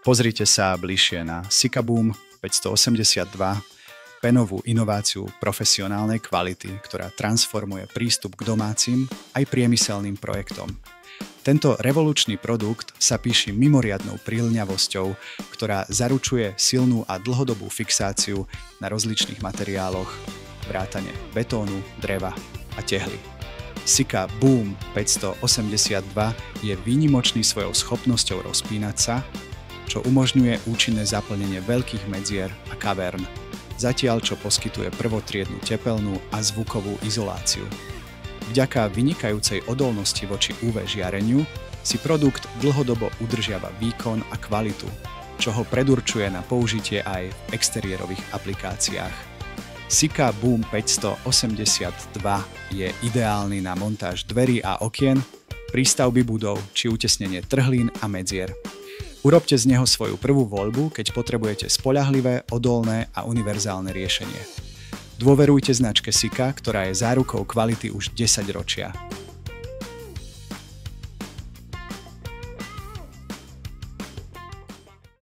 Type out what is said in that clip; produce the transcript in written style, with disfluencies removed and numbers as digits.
Pozrite sa bližšie na Sika Boom 582, penovú inováciu profesionálnej kvality, ktorá transformuje prístup k domácim aj priemyselným projektom. Tento revolučný produkt sa píši mimoriadnou príľňavosťou, ktorá zaručuje silnú a dlhodobú fixáciu na rozličných materiáloch, vrátane betónu, dreva a tehly. Sika Boom 582 je výnimočný svojou schopnosťou rozpínať sa, čo umožňuje účinné zaplnenie veľkých medzier a kavern, zatiaľ čo poskytuje prvotriednu tepelnú a zvukovú izoláciu. Vďaka vynikajúcej odolnosti voči UV žiareniu si produkt dlhodobo udržiava výkon a kvalitu, čo ho predurčuje na použitie aj v exteriérových aplikáciách. Sika Boom 582 je ideálny na montáž dverí a okien, prístavby budov či utesnenie trhlín a medzier. Urobte z neho svoju prvú voľbu, keď potrebujete spoľahlivé, odolné a univerzálne riešenie. Dôverujte značke Sika, ktorá je zárukou kvality už 10 ročia.